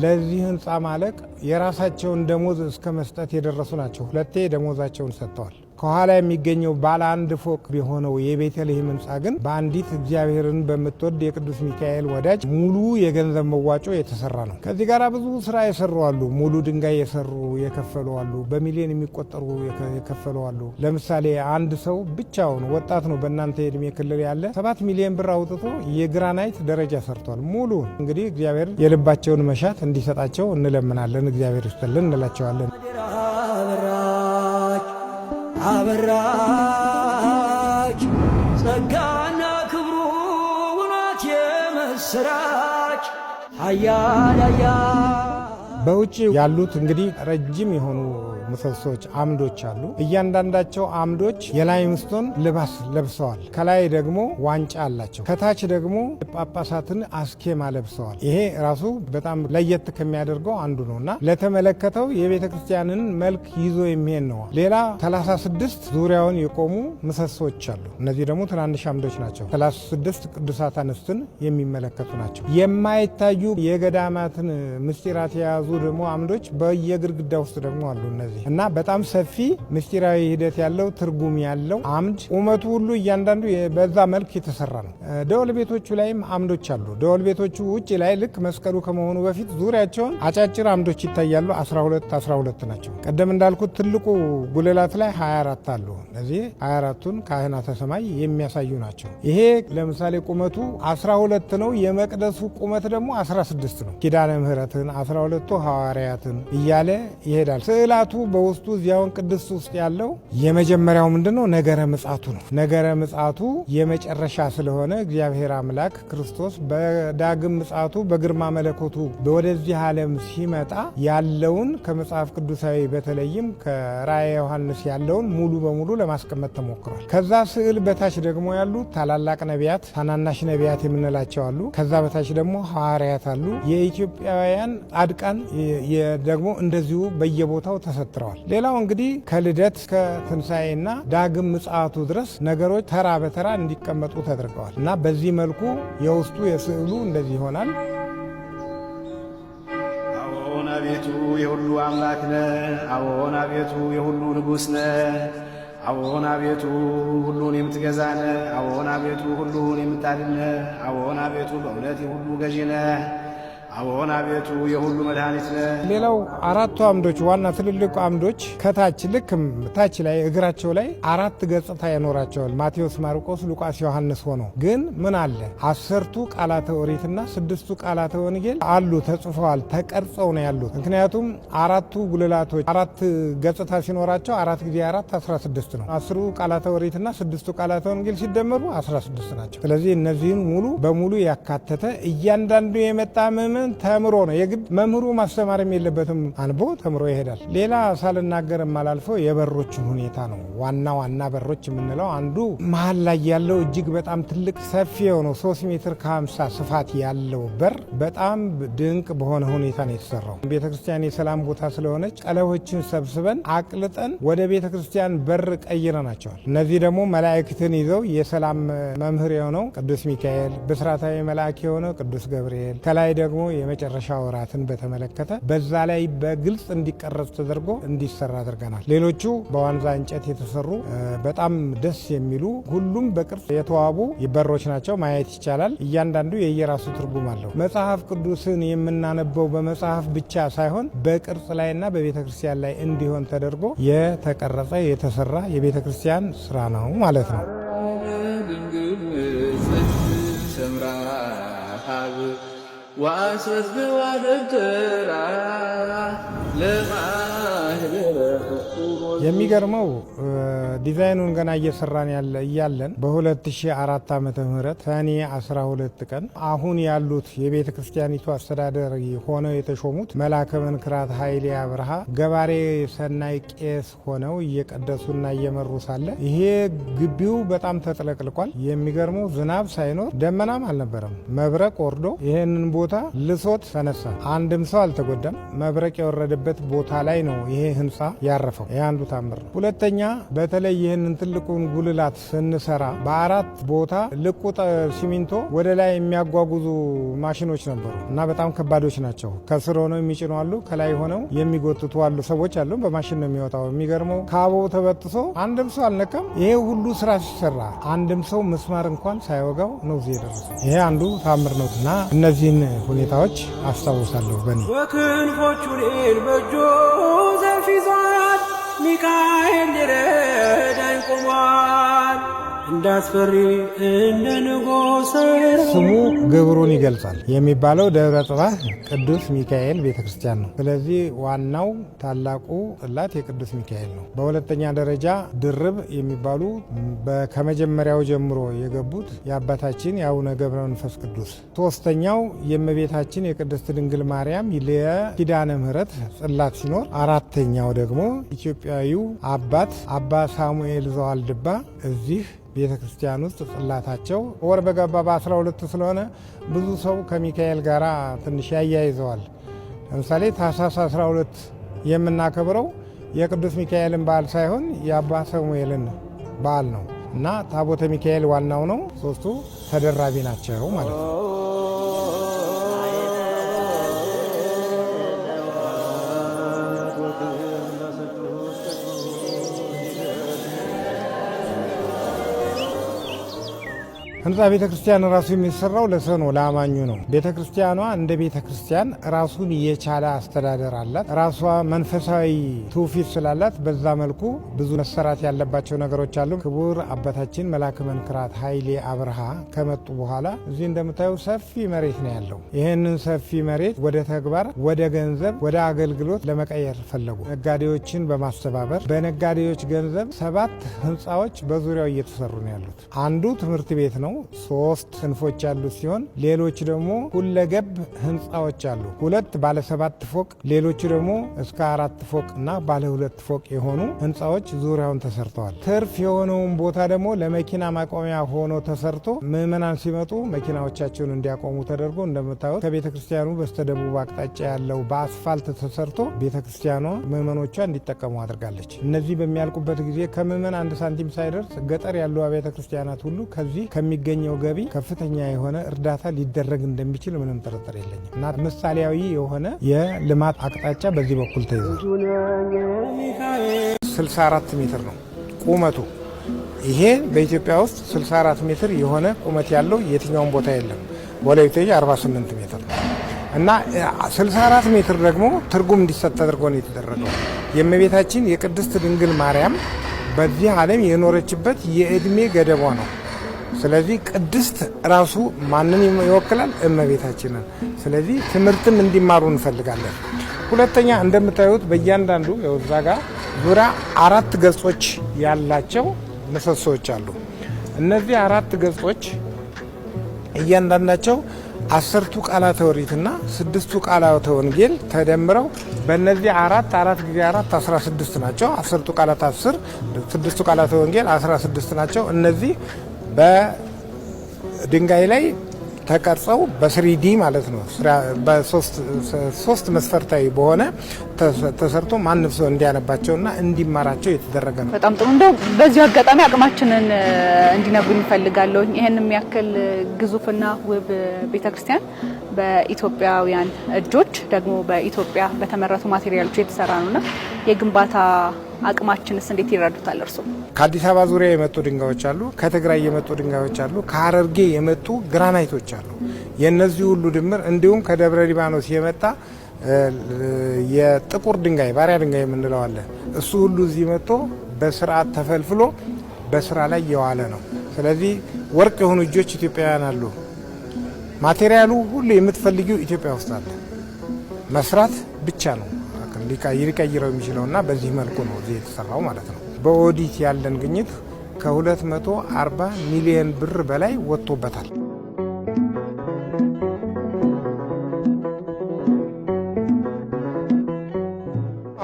ለዚህ ህንፃ ማለቅ የራሳቸውን ደሞዝ እስከ መስጠት የደረሱ ናቸው። ሁለቴ ደሞዛቸውን ሰጥተዋል። ከኋላ የሚገኘው ባለ አንድ ፎቅ የሆነው የቤተልሔም ህንፃ ግን በአንዲት እግዚአብሔርን በምትወድ የቅዱስ ሚካኤል ወዳጅ ሙሉ የገንዘብ መዋጮ የተሰራ ነው። ከዚህ ጋር ብዙ ስራ የሰሩ አሉ። ሙሉ ድንጋይ የሰሩ የከፈሉ አሉ። በሚሊዮን የሚቆጠሩ የከፈሉ አሉ። ለምሳሌ አንድ ሰው ብቻውን ወጣት ነው፣ በእናንተ የእድሜ ክልል ያለ 7 ሚሊዮን ብር አውጥቶ የግራናይት ደረጃ ሰርቷል። ሙሉ እንግዲህ እግዚአብሔር የልባቸውን መሻት እንዲሰጣቸው እንለምናለን። እግዚአብሔር ይስጥልን እንላቸዋለን። አበራች ጸጋና ክብሩ ውናት የመስራች ኃያል በውጭ ያሉት እንግዲህ ረጅም የሆኑ ምሰሶች አምዶች አሉ። እያንዳንዳቸው አምዶች የላይምስቶን ልባስ ለብሰዋል። ከላይ ደግሞ ዋንጫ አላቸው። ከታች ደግሞ ጳጳሳትን አስኬማ ለብሰዋል። ይሄ ራሱ በጣም ለየት ከሚያደርገው አንዱ ነውና ለተመለከተው የቤተ ክርስቲያንን መልክ ይዞ የሚሄድ ነው። ሌላ 36 ዙሪያውን የቆሙ ምሰሶች አሉ። እነዚህ ደግሞ ትናንሽ አምዶች ናቸው። 36 ቅዱሳት አንስትን የሚመለከቱ ናቸው። የማይታዩ የገዳማትን ምስጢራት የያዙ ደግሞ አምዶች በየግድግዳ ውስጥ ደግሞ አሉ። እነዚህ እና በጣም ሰፊ ምስጢራዊ ሂደት ያለው ትርጉም ያለው አምድ ቁመቱ ሁሉ እያንዳንዱ በዛ መልክ የተሰራ ነው። ደወል ቤቶቹ ላይም አምዶች አሉ። ደወል ቤቶቹ ውጭ ላይ ልክ መስቀሉ ከመሆኑ በፊት ዙሪያቸውን አጫጭር አምዶች ይታያሉ። 12 ናቸው። ቀደም እንዳልኩት ትልቁ ጉልላት ላይ 24 አሉ። እነዚህ 24ቱን ካህናተ ሰማይ የሚያሳዩ ናቸው። ይሄ ለምሳሌ ቁመቱ 12 ነው። የመቅደሱ ቁመት ደግሞ 16 ነው። ኪዳነ ምሕረትን 12ቱ ሐዋርያትን እያለ ይሄዳል። ስዕላቱ በውስጡ እዚያውን ቅድስት ውስጥ ያለው የመጀመሪያው ምንድነው? ነገረ ምጽአቱ ነው። ነገረ ምጽአቱ የመጨረሻ ስለሆነ እግዚአብሔር አምላክ ክርስቶስ በዳግም ምጽአቱ በግርማ መለኮቱ ወደዚህ ዓለም ሲመጣ ያለውን ከመጽሐፍ ቅዱሳዊ በተለይም ከራእየ ዮሐንስ ያለውን ሙሉ በሙሉ ለማስቀመጥ ተሞክሯል። ከዛ ስዕል በታች ደግሞ ያሉ ታላላቅ ነቢያት፣ ታናናሽ ነቢያት የምንላቸው አሉ። ከዛ በታች ደግሞ ሐዋርያት አሉ። የኢትዮጵያውያን ጻድቃን ደግሞ እንደዚሁ በየቦታው ተሰጥረዋል። ሌላው እንግዲህ ከልደት ከትንሣኤና ዳግም ምጽአቱ ድረስ ነገሮች ተራ በተራ እንዲቀመጡ ተደርገዋል እና በዚህ መልኩ የውስጡ የስዕሉ እንደዚህ ይሆናል። አዎን አቤቱ የሁሉ አምላክ ነህ። አዎን አቤቱ የሁሉ ንጉሥ ነህ። አዎን አቤቱ ሁሉን የምትገዛ ነህ። አዎን አቤቱ ሁሉን የምታድን ነህ። አዎን አቤቱ በእውነት የሁሉ ገዢ ነህ። አዎን አቤቱ የሁሉ መድኃኒት ነህ። ሌላው አራቱ አምዶች ዋና ትልልቁ አምዶች ከታች ልክ ታች ላይ እግራቸው ላይ 4 ገጽታ ይኖራቸዋል። ማቴዎስ፣ ማርቆስ፣ ሉቃስ፣ ዮሐንስ ሆኖ ግን ምን አለ 10ቱ ቃላተ ኦሪትና 6ቱ ቃላተ ወንጌል አሉ፣ ተጽፈዋል፣ ተቀርጸው ነው ያሉት። ምክንያቱም አራቱ ጉልላቶች 4 ገጽታ ሲኖራቸው 4 ጊዜ 4 16 ነው። 10ቱ ቃላተ ኦሪትና 6ቱ ቃላተ ወንጌል ሲደመሩ 16 ናቸው። ስለዚህ እነዚህን ሙሉ በሙሉ ያካተተ እያንዳንዱ የመጣ ምዕመን ተምሮ ነው። የግድ መምህሩ ማስተማርም የለበትም። አንቦ ተምሮ ይሄዳል። ሌላ ሳልናገር የማላልፈው የበሮችን ሁኔታ ነው። ዋና በሮች የምንለው አንዱ መሀል ላይ ያለው እጅግ በጣም ትልቅ ሰፊ የሆነው 3 ሜትር ከ50 ስፋት ያለው በር በጣም ድንቅ በሆነ ሁኔታ ነው የተሰራው። ቤተ ክርስቲያን የሰላም ቦታ ስለሆነች ቀለቦችን ሰብስበን አቅልጠን ወደ ቤተ ክርስቲያን በር ቀይረናቸዋል። እነዚህ ደግሞ መላእክትን ይዘው የሰላም መምህር የሆነው ቅዱስ ሚካኤል፣ ብስራታዊ መልአክ የሆነው ቅዱስ ገብርኤል፣ ከላይ ደግሞ የመጨረሻ ወራትን በተመለከተ በዛ ላይ በግልጽ እንዲቀረጽ ተደርጎ እንዲሰራ አድርገናል። ሌሎቹ በዋንዛ እንጨት የተሰሩ በጣም ደስ የሚሉ ሁሉም በቅርጽ የተዋቡ በሮች ናቸው። ማየት ይቻላል። እያንዳንዱ የየራሱ ትርጉም አለው። መጽሐፍ ቅዱስን የምናነበው በመጽሐፍ ብቻ ሳይሆን በቅርጽ ላይና በቤተ ክርስቲያን ላይ እንዲሆን ተደርጎ የተቀረጸ የተሰራ የቤተ ክርስቲያን ስራ ነው ማለት ነው። ዋሰት በዋደተራ የሚገርመው ዲዛይኑን ገና እየሰራን እያለን በ2004 ዓመተ ምህረት ሰኔ 12 ቀን አሁን ያሉት የቤተ ክርስቲያኒቱ አስተዳደር ሆነው የተሾሙት መላከ መንክራት ኃይሌ አብርሃ ገባሬ ሰናይ ቄስ ሆነው እየቀደሱና እየመሩ ሳለ ይሄ ግቢው በጣም ተጥለቅልቋል። የሚገርመው ዝናብ ሳይኖር ደመናም አልነበረም። መብረቅ ወርዶ ይሄንን ቦታ ልሶት ተነሳ። አንድም ሰው አልተጎዳም። መብረቅ የወረደበት ቦታ ላይ ነው ይሄ ህንፃ ያረፈው። ይህ አንዱ ታምር ነው። ሁለተኛ በተለይ ይህንን ትልቁን ጉልላት ስንሰራ በአራት ቦታ ልቁጥ ሲሚንቶ ወደ ላይ የሚያጓጉዙ ማሽኖች ነበሩ እና በጣም ከባዶች ናቸው። ከስር ሆነው የሚጭኑ አሉ፣ ከላይ ሆነው የሚጎትቱ አሉ፣ ሰዎች አሉ። በማሽን ነው የሚወጣው። የሚገርመው ካቦው ተበጥሶ አንድም ሰው አልነካም። ይሄ ሁሉ ስራ ሲሰራ አንድም ሰው ምስማር እንኳን ሳይወጋው ነው እዚህ የደረሰው። ይሄ አንዱ ታምር ነው እና እነዚህን ሁኔታዎች አስታውሳለሁ። በእኔ ወክንፎቹን በእጁ ዘርፍ ይዟል፣ ሚካኤል ሊረዳኝ ቆሟል። እንዳትፈሪ እንደ ንጉሥ ስሙ ግብሩን ይገልጻል የሚባለው ደብረ ጽባህ ቅዱስ ሚካኤል ቤተክርስቲያን ነው። ስለዚህ ዋናው ታላቁ ጽላት የቅዱስ ሚካኤል ነው። በሁለተኛ ደረጃ ድርብ የሚባሉ ከመጀመሪያው ጀምሮ የገቡት የአባታችን የአቡነ ገብረ መንፈስ ቅዱስ፣ ሶስተኛው የእመቤታችን የቅድስት ድንግል ማርያም የኪዳነ ምሕረት ጽላት ሲኖር፣ አራተኛው ደግሞ ኢትዮጵያዊው አባት አባ ሳሙኤል ዘዋልድባ እዚህ ቤተ ክርስቲያን ውስጥ ጽላታቸው ወር በገባ በ12 ስለሆነ ብዙ ሰው ከሚካኤል ጋር ትንሽ ያያይዘዋል። ለምሳሌ ታኅሳስ 12 የምናከብረው የቅዱስ ሚካኤልን በዓል ሳይሆን የአባ ሳሙኤልን በዓል ነው እና ታቦተ ሚካኤል ዋናው ነው። ሶስቱ ተደራቢ ናቸው ማለት ነው። ህንፃ ቤተ ክርስቲያን ራሱ የሚሰራው ለሰው ነው፣ ለአማኙ ነው። ቤተ ክርስቲያኗ እንደ ቤተ ክርስቲያን ራሱን የቻለ አስተዳደር አላት። ራሷ መንፈሳዊ ትውፊት ስላላት በዛ መልኩ ብዙ መሰራት ያለባቸው ነገሮች አሉ። ክቡር አባታችን መልአከ መንክራት ኃይሌ አብርሃ ከመጡ በኋላ እዚህ እንደምታዩ ሰፊ መሬት ነው ያለው። ይህንን ሰፊ መሬት ወደ ተግባር፣ ወደ ገንዘብ፣ ወደ አገልግሎት ለመቀየር ፈለጉ። ነጋዴዎችን በማስተባበር በነጋዴዎች ገንዘብ 7 ህንፃዎች በዙሪያው እየተሰሩ ነው ያሉት። አንዱ ትምህርት ቤት ነው። 3 ክንፎች ያሉት ሲሆን ሌሎች ደግሞ ሁለገብ ህንፃዎች አሉ። 2 ባለ 7 ፎቅ፣ ሌሎቹ ደግሞ እስከ 4 ፎቅ እና ባለ 2 ፎቅ የሆኑ ህንፃዎች ዙሪያውን ተሰርተዋል። ትርፍ የሆነውን ቦታ ደግሞ ለመኪና ማቆሚያ ሆኖ ተሰርቶ ምዕመናን ሲመጡ መኪናዎቻቸውን እንዲያቆሙ ተደርጎ እንደምታዩት ከቤተ ክርስቲያኑ በስተደቡብ አቅጣጫ ያለው በአስፋልት ተሰርቶ ቤተ ክርስቲያኗ ምዕመኖቿ እንዲጠቀሙ አድርጋለች። እነዚህ በሚያልቁበት ጊዜ ከምዕመን 1 ሳንቲም ሳይደርስ ገጠር ያሉ ቤተ ክርስቲያናት ሁሉ ከዚህ የሚገኘው ገቢ ከፍተኛ የሆነ እርዳታ ሊደረግ እንደሚችል ምንም ጥርጥር የለኝም እና ምሳሌያዊ የሆነ የልማት አቅጣጫ በዚህ በኩል ተይዟል። 64 ሜትር ነው ቁመቱ። ይሄ በኢትዮጵያ ውስጥ 64 ሜትር የሆነ ቁመት ያለው የትኛውን ቦታ የለም። በወላይታ 48 ሜትር ነው እና 64 ሜትር ደግሞ ትርጉም እንዲሰጥ ተደርጎ ነው የተደረገው። የእመቤታችን የቅድስት ድንግል ማርያም በዚህ ዓለም የኖረችበት የዕድሜ ገደቧ ነው። ስለዚህ ቅድስት ራሱ ማንን ይወክላል? እመቤታችንን። ስለዚህ ትምህርትም እንዲማሩ እንፈልጋለን። ሁለተኛ እንደምታዩት በእያንዳንዱ እዛ ጋር ዙሪያ 4 ገጾች ያላቸው ምሰሶዎች አሉ። እነዚህ 4 ገጾች እያንዳንዳቸው 10ቱ ቃላተ ኦሪትና 6ቱ ቃላተ ወንጌል ተደምረው በእነዚህ 4 ጊዜ 4 16 ናቸው። 10ቱ ቃላት 10፣ 6ቱ ቃላተ ወንጌል 16 ናቸው። እነዚህ በድንጋይ ላይ ተቀርጸው በ3D ማለት ነው በሶስት መስፈርታዊ በሆነ ተሰርቶ ማንም ሰው እንዲያነባቸውና እንዲማራቸው የተደረገ ነው። በጣም ጥሩ። እንደው በዚሁ አጋጣሚ አቅማችንን እንዲነግሩን ይፈልጋለሁ። ይሄን የሚያክል ግዙፍና ውብ ቤተክርስቲያን በኢትዮጵያውያን እጆች ደግሞ በኢትዮጵያ በተመረቱ ማቴሪያሎች የተሰራ ነውና የግንባታ አቅማችንስ እንዴት ይረዱታል እርሶ? ከአዲስ አበባ ዙሪያ የመጡ ድንጋዮች አሉ፣ ከትግራይ የመጡ ድንጋዮች አሉ፣ ከሀረርጌ የመጡ ግራናይቶች አሉ። የነዚህ ሁሉ ድምር እንዲሁም ከደብረ ሊባኖስ የመጣ የጥቁር ድንጋይ ባሪያ ድንጋይ የምንለው አለ። እሱ ሁሉ እዚህ መጥቶ በስርዓት ተፈልፍሎ በስራ ላይ የዋለ ነው። ስለዚህ ወርቅ የሆኑ እጆች ኢትዮጵያውያን አሉ። ማቴሪያሉ ሁሉ የምትፈልጊው ኢትዮጵያ ውስጥ አለ። መስራት ብቻ ነው ሊቀይረው የሚችለውና በዚህ መልኩ ነው እዚህ የተሰራው ማለት ነው። በኦዲት ያለን ግኝት ከ240 ሚሊዮን ብር በላይ ወጥቶበታል።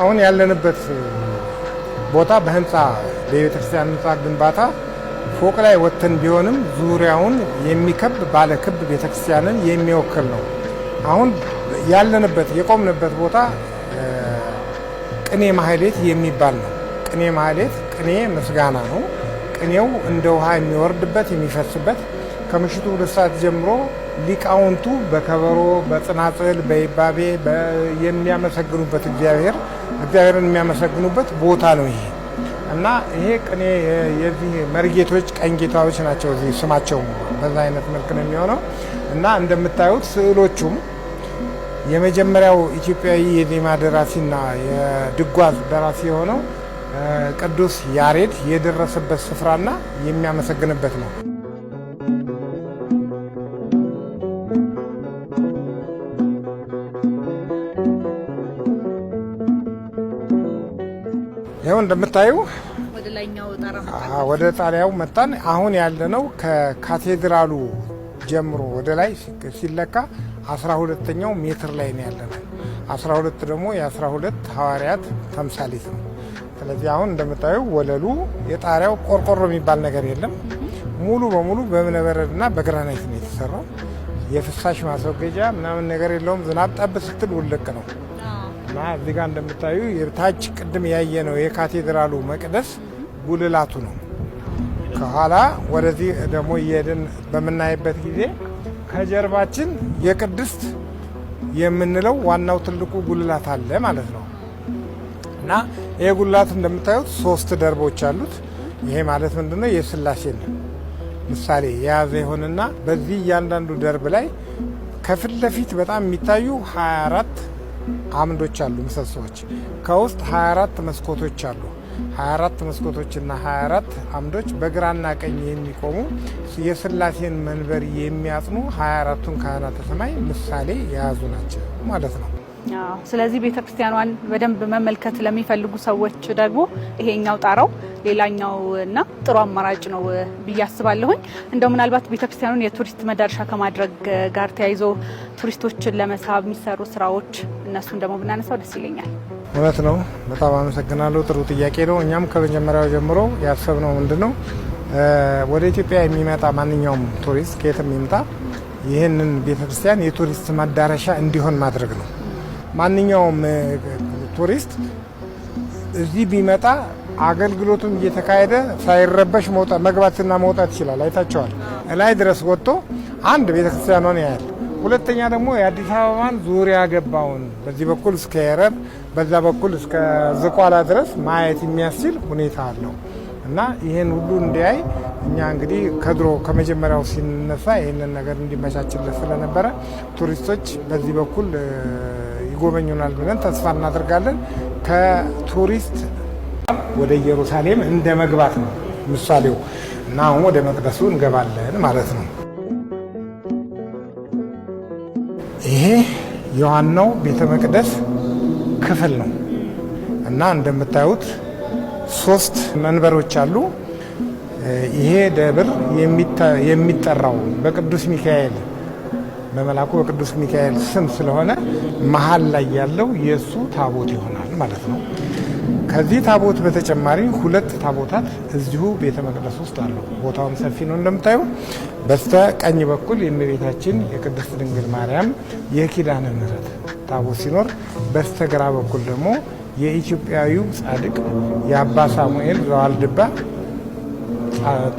አሁን ያለንበት ቦታ በህንፃ በቤተክርስቲያን ህንፃ ግንባታ ፎቅ ላይ ወጥተን ቢሆንም ዙሪያውን የሚከብ ባለ ክብ ቤተክርስቲያንን የሚወክል ነው። አሁን ያለንበት የቆምንበት ቦታ ቅኔ ማህሌት የሚባል ነው። ቅኔ ማህሌት ቅኔ ምስጋና ነው። ቅኔው እንደ ውሃ የሚወርድበት የሚፈስበት ከምሽቱ 2 ሰዓት ጀምሮ ሊቃውንቱ በከበሮ በጽናጽል በይባቤ የሚያመሰግኑበት እግዚአብሔርን የሚያመሰግኑበት ቦታ ነው ይሄ እና ይሄ ቅኔ የዚህ መርጌቶች ቀኝ ጌታዎች ናቸው። እዚህ ስማቸው በዛ አይነት መልክ ነው የሚሆነው እና እንደምታዩት ስዕሎቹም የመጀመሪያው ኢትዮጵያዊ የዜማ ደራሲና የድጓ ደራሲ የሆነው ቅዱስ ያሬድ የደረሰበት ስፍራና የሚያመሰግንበት ነው። ይኸው እንደምታዩ ወደ ጣሪያው መጣን። አሁን ያለነው ከካቴድራሉ ጀምሮ ወደ ላይ ሲለካ 12ኛው ሜትር ላይ ነው ያለነው። 12 ደግሞ የ12 ሐዋርያት ተምሳሌት ነው። ስለዚህ አሁን እንደምታዩ ወለሉ የጣሪያው ቆርቆሮ የሚባል ነገር የለም። ሙሉ በሙሉ በእብነበረድና በግራናይት ነው የተሰራው። የፍሳሽ ማስወገጃ ምናምን ነገር የለውም። ዝናብ ጠብ ስትል ውልቅ ነው እና እዚህ ጋር እንደምታዩ የታች ቅድም ያየ ነው የካቴድራሉ መቅደስ ጉልላቱ ነው። ከኋላ ወደዚህ ደግሞ እየሄድን በምናይበት ጊዜ ከጀርባችን የቅድስት የምንለው ዋናው ትልቁ ጉልላት አለ ማለት ነው እና ይሄ ጉልላት እንደምታዩት 3 ደርቦች አሉት። ይሄ ማለት ምንድነው? የሥላሴን ምሳሌ የያዘ ይሆንና በዚህ እያንዳንዱ ደርብ ላይ ከፊት ለፊት በጣም የሚታዩ 24 አምዶች አሉ፣ ምሰሶዎች። ከውስጥ 24 መስኮቶች አሉ። 24 መስኮቶችና 24 አምዶች በግራና ቀኝ የሚቆሙ የሥላሴን መንበር የሚያጽኑ 24ቱን ካህናተ ሰማይ ምሳሌ የያዙ ናቸው ማለት ነው። ስለዚህ ቤተክርስቲያኗን በደንብ መመልከት ለሚፈልጉ ሰዎች ደግሞ ይሄኛው ጣራው ሌላኛው እና ጥሩ አማራጭ ነው ብዬ አስባለሁኝ። እንደው ምናልባት ቤተክርስቲያኑን የቱሪስት መዳረሻ ከማድረግ ጋር ተያይዞ ቱሪስቶችን ለመሳብ የሚሰሩ ስራዎች እነሱን ደግሞ ብናነሳው ደስ ይለኛል። እውነት ነው። በጣም አመሰግናለሁ። ጥሩ ጥያቄ ነው። እኛም ከመጀመሪያው ጀምሮ ያሰብነው ምንድነው ወደ ኢትዮጵያ የሚመጣ ማንኛውም ቱሪስት ከየትም ይምጣ ይህንን ቤተክርስቲያን የቱሪስት መዳረሻ እንዲሆን ማድረግ ነው። ማንኛውም ቱሪስት እዚህ ቢመጣ አገልግሎቱም እየተካሄደ ሳይረበሽ መግባትና መውጣት ይችላል። አይታቸዋል። ላይ ድረስ ወጥቶ አንድ ቤተክርስቲያኗን ያያል። ሁለተኛ ደግሞ የአዲስ አበባን ዙሪያ ገባውን በዚህ በኩል እስከ የረር በዛ በኩል እስከ ዝቋላ ድረስ ማየት የሚያስችል ሁኔታ አለው እና ይህን ሁሉ እንዲያይ እኛ እንግዲህ ከድሮ ከመጀመሪያው ሲነሳ ይህንን ነገር እንዲመቻችለት ስለነበረ ቱሪስቶች በዚህ በኩል ይጎበኙናል ብለን ተስፋ እናደርጋለን። ከቱሪስት ወደ ኢየሩሳሌም እንደ መግባት ነው ምሳሌው እና አሁን ወደ መቅደሱ እንገባለን ማለት ነው። ይሄ የዋናው ቤተ መቅደስ ክፍል ነው እና እንደምታዩት 3 መንበሮች አሉ። ይሄ ደብር የሚጠራው በቅዱስ ሚካኤል በመላኩ በቅዱስ ሚካኤል ስም ስለሆነ መሀል ላይ ያለው የእሱ ታቦት ይሆናል ማለት ነው። ከዚህ ታቦት በተጨማሪ 2 ታቦታት እዚሁ ቤተ መቅደስ ውስጥ አሉ። ቦታውም ሰፊ ነው እንደምታዩ። በስተ ቀኝ በኩል የእመቤታችን የቅድስት ድንግል ማርያም የኪዳነ ምሕረት ታቦት ሲኖር በስተ ግራ በኩል ደግሞ የኢትዮጵያዊው ጻድቅ የአባ ሳሙኤል ዘዋልድባ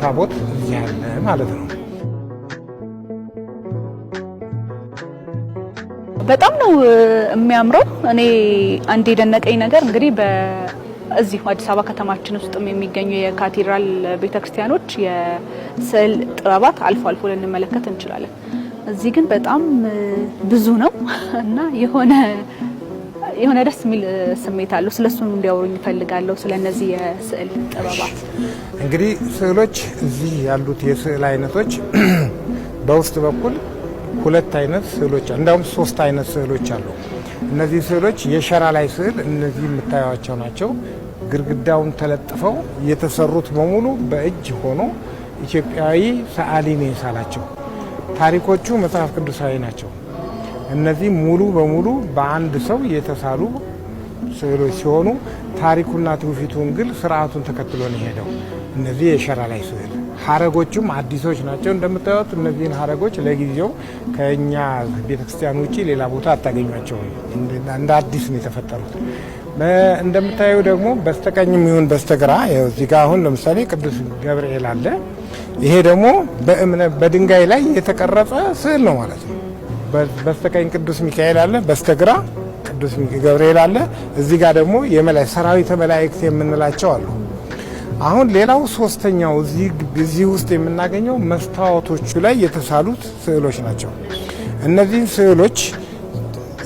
ታቦት እዚህ አለ ማለት ነው። በጣም ነው የሚያምረው። እኔ አንድ የደነቀኝ ነገር እንግዲህ በዚሁ አዲስ አበባ ከተማችን ውስጥም የሚገኙ የካቴድራል ቤተክርስቲያኖች የስዕል ጥበባት አልፎ አልፎ ልንመለከት እንችላለን። እዚህ ግን በጣም ብዙ ነው እና የሆነ ደስ የሚል ስሜት አለው። ስለሱም እንዲያወሩኝ እፈልጋለሁ። ስለነዚህ የስዕል ጥበባት እንግዲህ ስዕሎች እዚህ ያሉት የስዕል አይነቶች በውስጥ በኩል 2 አይነት ስዕሎች እንዳውም 3 አይነት ስዕሎች አሉ። እነዚህ ስዕሎች የሸራ ላይ ስዕል እነዚህ የምታዩቸው ናቸው። ግድግዳውን ተለጥፈው የተሰሩት በሙሉ በእጅ ሆኖ ኢትዮጵያዊ ሰዓሊ ነው የሳላቸው። ታሪኮቹ መጽሐፍ ቅዱሳዊ ናቸው። እነዚህ ሙሉ በሙሉ በአንድ ሰው የተሳሉ ስዕሎች ሲሆኑ ታሪኩና ትውፊቱን ግን ስርዓቱን ተከትሎ ነው የሄደው። እነዚህ የሸራ ላይ ስዕል ሀረጎቹም አዲሶች ናቸው። እንደምታዩት እነዚህን ሀረጎች ለጊዜው ከኛ ቤተክርስቲያን ውጪ ሌላ ቦታ አታገኟቸውም። እንደ አዲስ ነው የተፈጠሩት። እንደምታዩ ደግሞ በስተቀኝም ይሁን በስተግራ እዚህ ጋር አሁን ለምሳሌ ቅዱስ ገብርኤል አለ። ይሄ ደግሞ በድንጋይ ላይ የተቀረጸ ስዕል ነው ማለት ነው። በስተቀኝ ቅዱስ ሚካኤል አለ፣ በስተግራ ቅዱስ ገብርኤል አለ። እዚህ ጋር ደግሞ ሰራዊተ መላእክት የምንላቸው አሉ። አሁን ሌላው ሶስተኛው እዚህ ውስጥ የምናገኘው መስታወቶቹ ላይ የተሳሉት ስዕሎች ናቸው። እነዚህን ስዕሎች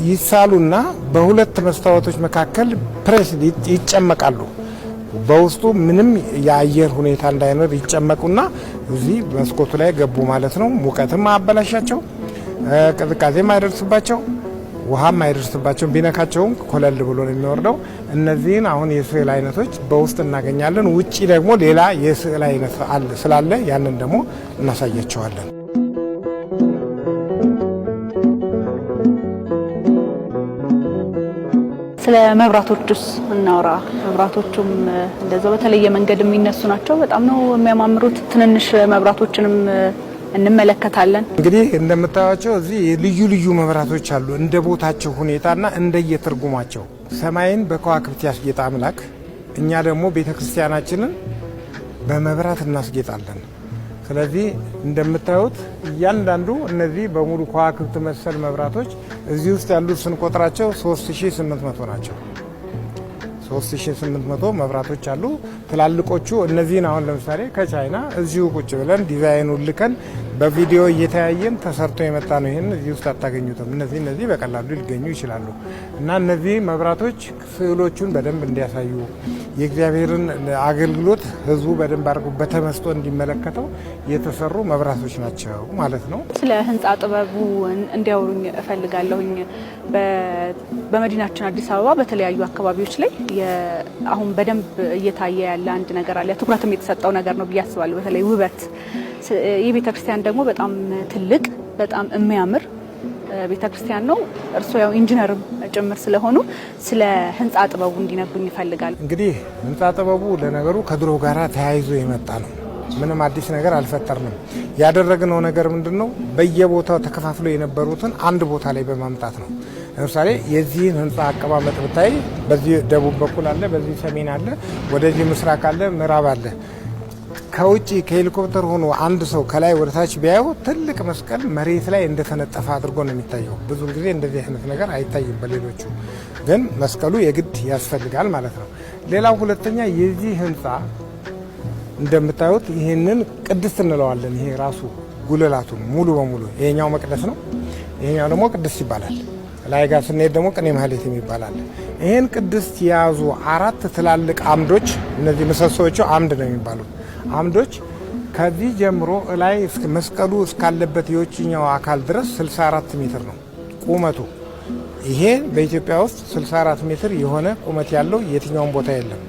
ይሳሉና በሁለት መስታወቶች መካከል ፕሬስ ይጨመቃሉ። በውስጡ ምንም የአየር ሁኔታ እንዳይኖር ይጨመቁና እዚህ መስኮቱ ላይ ገቡ ማለት ነው። ሙቀትም አያበላሻቸው፣ ቅዝቃዜም አይደርስባቸው፣ ውሃም አይደርስባቸው። ቢነካቸውም ኮለል ብሎ ነው የሚወርደው። እነዚህን አሁን የስዕል አይነቶች በውስጥ እናገኛለን። ውጪ ደግሞ ሌላ የስዕል አይነት ስላለ ያንን ደግሞ እናሳያቸዋለን። ስለ መብራቶቹስ እናውራ። መብራቶቹም እንደዛው በተለየ መንገድ የሚነሱ ናቸው። በጣም ነው የሚያማምሩት። ትንንሽ መብራቶችንም እንመለከታለን። እንግዲህ እንደምታዩቸው እዚህ ልዩ ልዩ መብራቶች አሉ፣ እንደ ቦታቸው ሁኔታና እንደየትርጉማቸው። ሰማይን በከዋክብት ያስጌጠ አምላክ፣ እኛ ደግሞ ቤተክርስቲያናችንን በመብራት እናስጌጣለን። ስለዚህ እንደምታዩት እያንዳንዱ እነዚህ በሙሉ ከዋክብት መሰል መብራቶች እዚህ ውስጥ ያሉት ስንቆጥራቸው 3800 ናቸው። 3800 መብራቶች አሉ። ትላልቆቹ እነዚህን አሁን ለምሳሌ ከቻይና እዚሁ ቁጭ ብለን ዲዛይኑን ልከን በቪዲዮ እየተያየን ተሰርቶ የመጣ ነው። ይህን እዚህ ውስጥ አታገኙትም። እነዚህ በቀላሉ ሊገኙ ይችላሉ እና እነዚህ መብራቶች ስዕሎቹን በደንብ እንዲያሳዩ የእግዚአብሔርን አገልግሎት ህዝቡ በደንብ አድርጎ በተመስጦ እንዲመለከተው የተሰሩ መብራቶች ናቸው ማለት ነው። ስለ ህንፃ ጥበቡ እንዲያወሩኝ እፈልጋለሁኝ። በመዲናችን አዲስ አበባ በተለያዩ አካባቢዎች ላይ አሁን በደንብ እየታየ ያለ አንድ ነገር አለ። ትኩረትም የተሰጠው ነገር ነው ብዬ አስባለሁ። በተለይ ውበት። ይህ ቤተክርስቲያን ደግሞ በጣም ትልቅ በጣም የሚያምር ቤተክርስቲያን ነው። እርስዎ ያው ኢንጂነርም ጭምር ስለሆኑ ስለ ህንፃ ጥበቡ እንዲነግሩኝ ይፈልጋል። እንግዲህ ህንፃ ጥበቡ ለነገሩ ከድሮ ጋራ ተያይዞ የመጣ ነው። ምንም አዲስ ነገር አልፈጠርንም። ያደረግነው ነገር ምንድነው? በየቦታው ተከፋፍለው የነበሩትን አንድ ቦታ ላይ በማምጣት ነው። ለምሳሌ የዚህን ህንፃ አቀማመጥ ብታይ፣ በዚህ ደቡብ በኩል አለ፣ በዚህ ሰሜን አለ፣ ወደዚህ ምስራቅ አለ፣ ምዕራብ አለ። ከውጪ ከሄሊኮፕተር ሆኖ አንድ ሰው ከላይ ወደ ታች ቢያየው ትልቅ መስቀል መሬት ላይ እንደተነጠፈ አድርጎ ነው የሚታየው። ብዙ ጊዜ እንደዚህ አይነት ነገር አይታይም። በሌሎቹ ግን መስቀሉ የግድ ያስፈልጋል ማለት ነው። ሌላው ሁለተኛ የዚህ ህንፃ እንደምታዩት ይህንን ቅድስት እንለዋለን። ይሄ ራሱ ጉልላቱን ሙሉ በሙሉ ይሄኛው መቅደስ ነው፣ ይሄኛው ደግሞ ቅድስት ይባላል። ላይ ጋር ስንሄድ ደግሞ ቅኔ ማህሌት ይባላል። ይሄን ቅድስት የያዙ 4 ትላልቅ አምዶች፣ እነዚህ ምሰሶዎቹ አምድ ነው የሚባሉት አምዶች ከዚህ ጀምሮ ላይ እስከ መስቀሉ እስካለበት የውጭኛው አካል ድረስ 64 ሜትር ነው ቁመቱ። ይሄ በኢትዮጵያ ውስጥ 64 ሜትር የሆነ ቁመት ያለው የትኛውም ቦታ የለም።